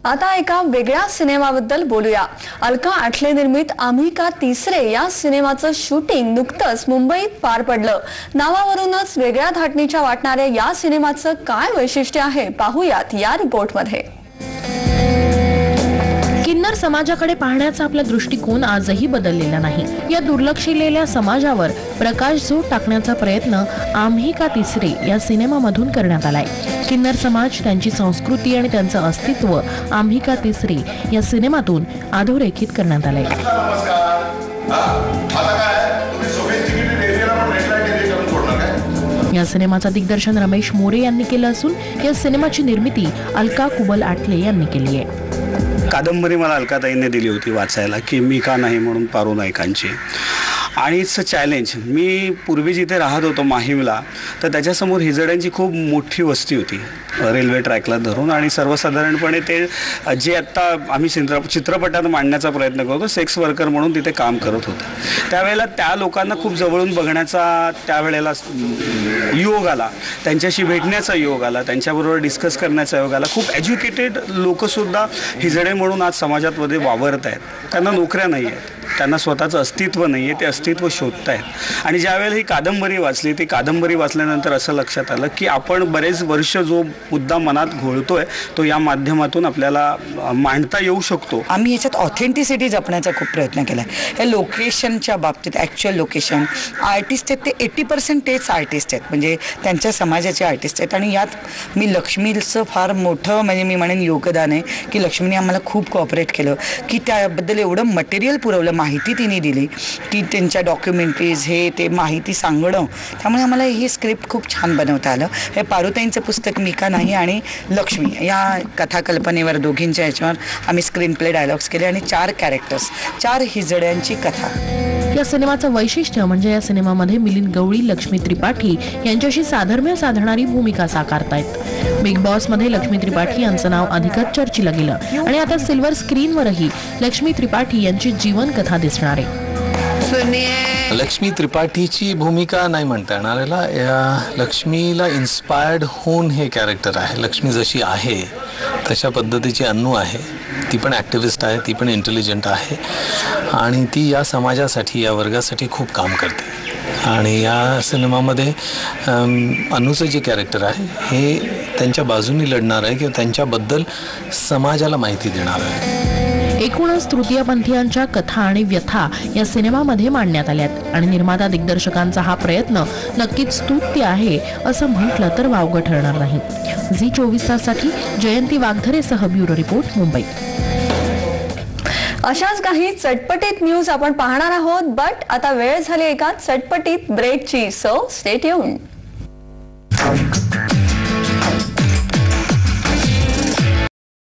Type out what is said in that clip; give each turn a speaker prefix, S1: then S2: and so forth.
S1: आता एका वेगळ्या सिनेमाबद्दल बोलूया। अलका आठले निर्मित आम्ही का तिसरे या सिनेमाचं शूटिंग नुकतंच मुंबईत पार पडलं। नावावरूनच वेगळ्या धाटणीच्या वाटणाऱ्या या सिनेमाचं काय वैशिष्ट्य आहे पाहूयात या रिपोर्टमध्ये।
S2: किन्नर समाजाकडे पाहण्याचा आपला दृष्टिकोन आजही बदललेला नाही। या दुर्लक्षिलेल्या समाजावर प्रकाशझोत टाकण्याचा प्रयत्न आम्ही का तिसरे या सिनेमामधून करण्यात आलाय। किन्नर समाज, त्यांची संस्कृती आणि त्यांचं अस्तित्व आम्ही का तिसरे या सिनेमातून अधोरेखित करण्यात आलंय। या सिनेमाचं दिग्दर्शन रमेश मोरे यांनी केलं असून या सिनेमाची निर्मिती अलका कुबल आठले यांनी केली आहे।
S3: कादंबरी मला अलकाताईंनी दिली होती वाचायला की मी का नाही म्हणून पारू नायकांची, आणि इट्स अ चॅलेंज। मी पूर्वी जिथे राहत होतो माहीमला, तर त्याच्यासमोर हिजड्यांची खूप मोठी वस्ती होती रेल्वे ट्रॅकला धरून, आणि सर्वसाधारणपणे ते जे आत्ता आम्ही चित्रपटात मांडण्याचा प्रयत्न करतो सेक्स वर्कर म्हणून तिथे काम करत होते। त्यावेळेला त्या लोकांना खूप जवळून बघण्याचा त्यावेळेला योग आला, त्यांच्याशी भेटण्याचा योग आला, त्यांच्याबरोबर डिस्कस करण्याचा योग आला। खूप एज्युकेटेड लोकसुद्धा हिजडे म्हणून आज समाजामध्ये वावरत आहेत। त्यांना नोकऱ्या नाही आहेत, त्यांना स्वतःचं अस्तित्व नाही आहे, ते अस्तित्व शोधत आहेत। आणि ज्यावेळेला ही कादंबरी वाचली, ती कादंबरी वाचल्यानंतर असं लक्षात आलं की आपण बरेच वर्ष जो मुद्दा मनात घोळतोय तो या माध्यमातून आपल्याला मांडता येऊ शकतो।
S4: आम्ही याच्यात ऑथेंटिसिटी जपण्याचा खूप प्रयत्न केला आहे। या लोकेशनच्या बाबतीत ॲक्च्युअल लोकेशन आर्टिस्ट आहेत, ते 80% तेच आर्टिस्ट आहेत, म्हणजे त्यांच्या समाजाचे आर्टिस्ट आहेत। आणि यात मी लक्ष्मीचं फार मोठं म्हणजे मी म्हणेन योगदान आहे की लक्ष्मीने आम्हाला खूप कोऑपरेट केलं की त्याबद्दल एवढं मटेरियल पुरवलं, माहिती तिने दिली की त्यांच्या डॉक्युमेंटरीज हे ते माहिती सांगणं, त्यामुळे आम्हाला ही स्क्रिप्ट खूप छान बनवता आलं। हे पारुताईंचं पुस्तक मी का नाही आणि लक्ष्मी या कथाकल्पनेवर दोघींच्या याच्यावर आम्ही स्क्रीन प्ले डायलॉग्स केले आणि 4 कॅरेक्टर्स, 4 हिजड्यांची कथा।
S2: या सिनेमाचं वैशिष्ट्य म्हणजे या सिनेमामध्ये मिलिंद गवळी, लक्ष्मी त्रिपाठी यांच्याशी साधर्म्य साधणारी भूमिका साकारतायत। बिग बॉस मध्ये लक्ष्मी त्रिपाठी यांचं नाव अधिकच चर्चेला गेलं आणि आता सिल्वर स्क्रीनवरही लक्ष्मी त्रिपाठी यांची जीवन कथा दिसणार आहे।
S5: लक्ष्मी त्रिपाठीची भूमिका नाही म्हणता येणार याला, या लक्ष्मीला इन्स्पायर्ड होऊन हे कॅरेक्टर आहे। लक्ष्मी जशी आहे तशा पद्धतीची अन्नू आहे, ती पण ॲक्टिव्हिस्ट आहे, ती पण इंटेलिजंट आहे आणि ती या समाजासाठी, या वर्गासाठी खूप काम करते। आणि या सिनेमामध्ये अन्नूचं जे कॅरेक्टर आहे हे त्यांच्या बाजूनी लढणार आहे किंवा त्यांच्याबद्दल समाजाला माहिती देणार आहे।
S2: एकूणच तृतीयपंथीयांच्या कथा आणि व्यथा या सिनेमामध्ये मांडण्यात आल्यात आणि निर्माता दिग्दर्शकांचा हा प्रयत्न नक्कीच स्तुत्य आहे असं म्हटलं तर वावगं ठरणार नाही। झी24 ताससाठी जयंती वाघधरेसह ब्युरो रिपोर्ट, मुंबई।
S1: अशाच काही चटपटीत न्यूज आपण पाहणार आहोत, बट आता वेळ झाली एका चटपटीत ब्रेकची, सो स्टे ट्यून्ड।